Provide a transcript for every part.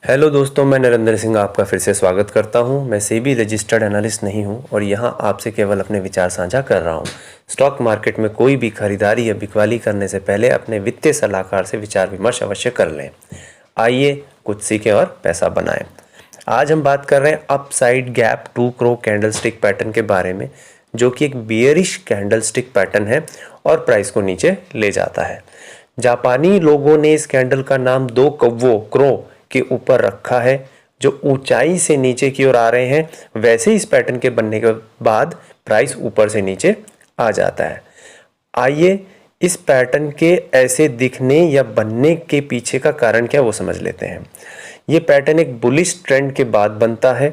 Hello दोस्तों, मैं नरेंद्र सिंह आपका फिर से स्वागत करता हूं। मैं सेबी रजिस्टर्ड एनालिस्ट नहीं हूं और यहां आपसे केवल अपने विचार साझा कर रहा हूं। स्टॉक मार्केट में कोई भी खरीदारी या बिकवाली करने से पहले अपने वित्तीय सलाहकार से विचार विमर्श अवश्य कर लें। आइए कुछ सीखें और पैसा बनाएं। आज हम बात कर रहे हैं upside gap 2 crow candlestick pattern के बारे में, जो कि एक बियरिश कैंडलस्टिक पैटर्न है और प्राइस को नीचे ले जाता है। जापानी लोगों ने इस कैंडल का नाम 2 कौवों क्रो के ऊपर रखा है, जो ऊंचाई से नीचे की ओर आ रहे हैं। वैसे इस पैटर्न के बनने के बाद प्राइस ऊपर से नीचे आ जाता है। आइए इस पैटर्न के ऐसे दिखने या बनने के पीछे का कारण क्या वो समझ लेते हैं। ये पैटर्न एक बुलिश ट्रेंड के बाद बनता है।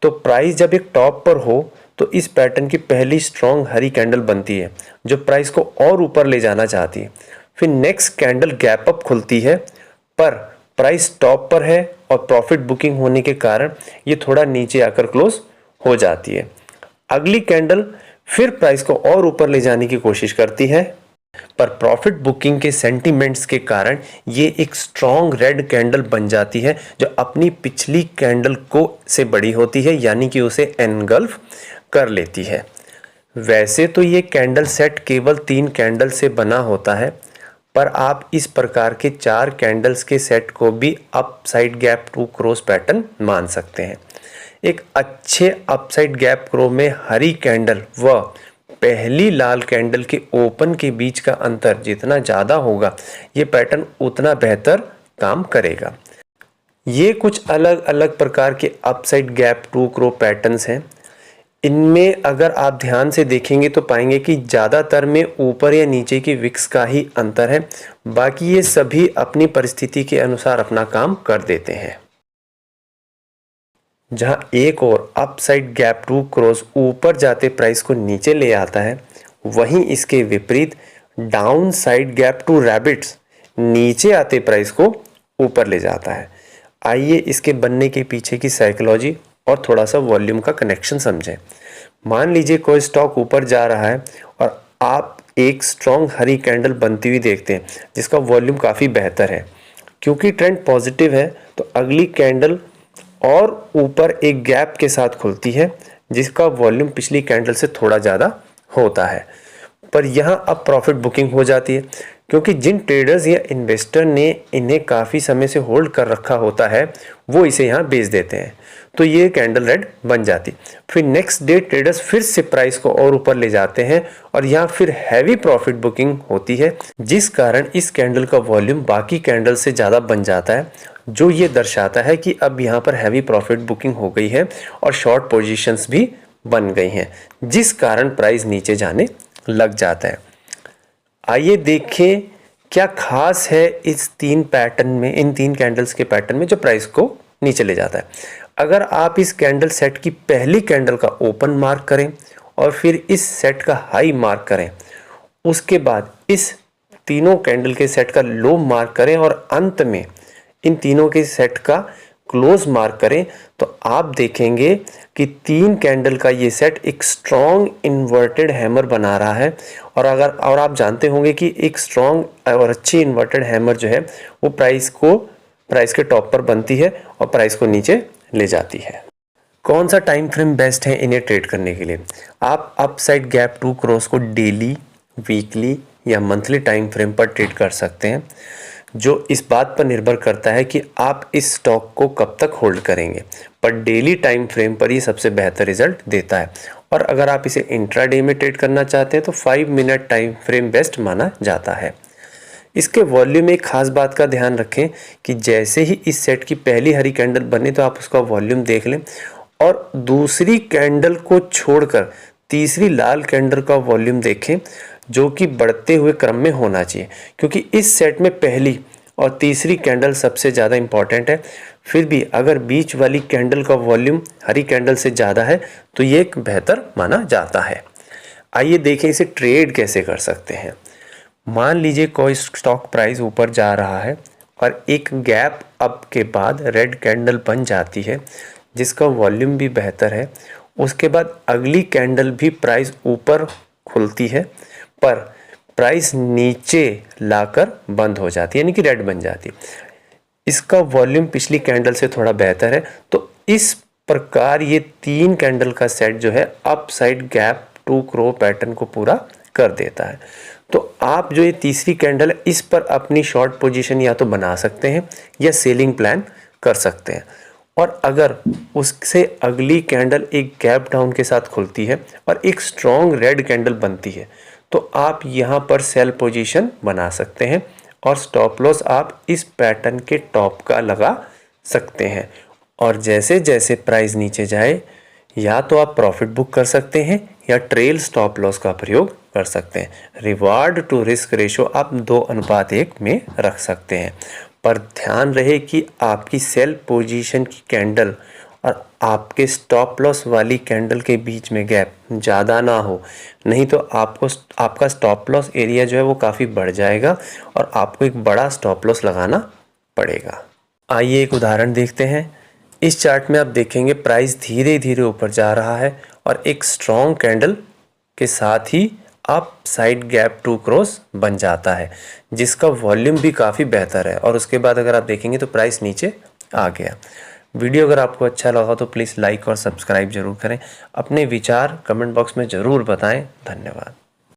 तो प्राइस जब एक टॉप पर हो तो इस पैटर्न की पहली स्ट्रॉन्ग हरी कैंडल बनती है, जो प्राइस को और ऊपर ले जाना चाहती है। फिर नेक्स्ट कैंडल गैप अप खुलती है, पर प्राइस टॉप पर है और प्रॉफिट बुकिंग होने के कारण ये थोड़ा नीचे आकर क्लोज हो जाती है। अगली कैंडल फिर प्राइस को और ऊपर ले जाने की कोशिश करती है, पर प्रॉफिट बुकिंग के सेंटीमेंट्स के कारण ये एक स्ट्रॉन्ग रेड कैंडल बन जाती है, जो अपनी पिछली कैंडल को से बड़ी होती है, यानी कि उसे एनगल्फ कर लेती है। वैसे तो ये कैंडल सेट केवल 3 कैंडल से बना होता है, पर आप इस प्रकार के 4 कैंडल्स के सेट को भी अपसाइड गैप 2 क्रोस पैटर्न मान सकते हैं। एक अच्छे अपसाइड गैप क्रो में हरी कैंडल व पहली लाल कैंडल के ओपन के बीच का अंतर जितना ज़्यादा होगा, ये पैटर्न उतना बेहतर काम करेगा। ये कुछ अलग अलग प्रकार के अपसाइड गैप 2 क्रो पैटर्न्स हैं। इनमें अगर आप ध्यान से देखेंगे तो पाएंगे कि ज़्यादातर में ऊपर या नीचे की विक्स का ही अंतर है। बाकी ये सभी अपनी परिस्थिति के अनुसार अपना काम कर देते हैं। जहां एक और अपसाइड गैप 2 क्रॉस ऊपर जाते प्राइस को नीचे ले आता है, वहीं इसके विपरीत डाउन साइड गैप 2 रैबिट्स नीचे आते प्राइस को ऊपर ले जाता है। आइए इसके बनने के पीछे की साइकोलॉजी और थोड़ा सा वॉल्यूम का कनेक्शन समझें। मान लीजिए कोई स्टॉक ऊपर जा रहा है और आप एक स्ट्रॉन्ग हरी कैंडल बनती हुई देखते हैं, जिसका वॉल्यूम काफ़ी बेहतर है। क्योंकि ट्रेंड पॉजिटिव है तो अगली कैंडल और ऊपर एक गैप के साथ खुलती है, जिसका वॉल्यूम पिछली कैंडल से थोड़ा ज़्यादा होता है। पर यहाँ अब प्रॉफिट बुकिंग हो जाती है, क्योंकि जिन ट्रेडर्स या इन्वेस्टर ने इन्हें काफ़ी समय से होल्ड कर रखा होता है, वो इसे यहाँ बेच देते हैं, तो ये कैंडल रेड बन जाती। फिर नेक्स्ट डे ट्रेडर्स फिर से प्राइस को और ऊपर ले जाते हैं और यहाँ फिर हैवी प्रॉफिट बुकिंग होती है, जिस कारण इस कैंडल का वॉल्यूम बाकी कैंडल से ज़्यादा बन जाता है, जो ये दर्शाता है कि अब यहाँ पर हैवी प्रॉफिट बुकिंग हो गई है और शॉर्ट पोजीशंस भी बन गई हैं, जिस कारण प्राइस नीचे जाने लग जाता है। आइए देखें क्या खास है इस 3 पैटर्न में, इन 3 कैंडल्स के पैटर्न में, जो प्राइस को नीचे ले जाता है। अगर आप इस कैंडल सेट की पहली कैंडल का ओपन मार्क करें और फिर इस सेट का हाई मार्क करें, उसके बाद इस तीनों कैंडल के सेट का लो मार्क करें और अंत में इन तीनों के सेट का क्लोज मार्क करें, तो आप देखेंगे कि 3 कैंडल का ये सेट एक स्ट्रॉन्ग इन्वर्टेड हैमर बना रहा है। और आप जानते होंगे कि एक स्ट्रॉन्ग और अच्छी इन्वर्टेड हैमर जो है वो प्राइस के टॉप पर बनती है और प्राइस को नीचे ले जाती है। कौन सा टाइम फ्रेम बेस्ट है इन्हें ट्रेड करने के लिए? आप अपसाइड गैप 2 क्रॉस को डेली, वीकली या मंथली टाइम फ्रेम पर ट्रेड कर सकते हैं, जो इस बात पर निर्भर करता है कि आप इस स्टॉक को कब तक होल्ड करेंगे। पर डेली टाइम फ्रेम पर ही सबसे बेहतर रिजल्ट देता है। और अगर आप इसे इंट्राडे में ट्रेड करना चाहते हैं तो 5 मिनट टाइम फ्रेम बेस्ट माना जाता है। इसके वॉल्यूम में एक खास बात का ध्यान रखें कि जैसे ही इस सेट की पहली हरी कैंडल बने तो आप उसका वॉल्यूम देख लें और दूसरी कैंडल को छोड़कर तीसरी लाल कैंडल का वॉल्यूम देखें, जो कि बढ़ते हुए क्रम में होना चाहिए, क्योंकि इस सेट में पहली और तीसरी कैंडल सबसे ज़्यादा इंपॉर्टेंट है। फिर भी अगर बीच वाली कैंडल का वॉल्यूम हरी कैंडल से ज़्यादा है तो ये एक बेहतर माना जाता है। आइए देखें इसे ट्रेड कैसे कर सकते हैं। मान लीजिए कोई स्टॉक प्राइस ऊपर जा रहा है और एक गैप अप के बाद रेड कैंडल बन जाती है, जिसका वॉल्यूम भी बेहतर है। उसके बाद अगली कैंडल भी प्राइस ऊपर खुलती है, पर प्राइस नीचे लाकर बंद हो जाती है, यानी कि रेड बन जाती है। इसका वॉल्यूम पिछली कैंडल से थोड़ा बेहतर है। तो इस प्रकार ये 3 कैंडल का सेट जो है up side gap to crow pattern को पूरा कर देता है। तो आप जो ये तीसरी कैंडल है इस पर अपनी शॉर्ट पोजीशन या तो बना सकते हैं या सेलिंग प्लान कर सकते हैं। और अगर उससे अगली कैंडल एक गैप डाउन के साथ खुलती है और एक स्ट्रॉन्ग रेड कैंडल बनती है तो आप यहाँ पर सेल पोजीशन बना सकते हैं और स्टॉप लॉस आप इस पैटर्न के टॉप का लगा सकते हैं। और जैसे जैसे प्राइस नीचे जाए या तो आप प्रॉफिट बुक कर सकते हैं या ट्रेल स्टॉप लॉस का प्रयोग कर सकते हैं। रिवार्ड टू रिस्क रेशो आप 2:1 में रख सकते हैं, पर ध्यान रहे कि आपकी सेल पोजीशन की कैंडल और आपके स्टॉप लॉस वाली कैंडल के बीच में गैप ज़्यादा ना हो, नहीं तो आपका स्टॉप लॉस एरिया जो है वो काफ़ी बढ़ जाएगा और आपको एक बड़ा स्टॉप लॉस लगाना पड़ेगा। आइए एक उदाहरण देखते हैं। इस चार्ट में आप देखेंगे प्राइस धीरे धीरे ऊपर जा रहा है और एक स्ट्रॉन्ग कैंडल के साथ ही up side gap two crows बन जाता है जिसका वॉल्यूम भी काफ़ी बेहतर है। और उसके बाद अगर आप देखेंगे तो प्राइस नीचे आ गया। वीडियो अगर आपको अच्छा लगा तो प्लीज़ लाइक और सब्सक्राइब जरूर करें। अपने विचार कमेंट बॉक्स में ज़रूर बताएं। धन्यवाद।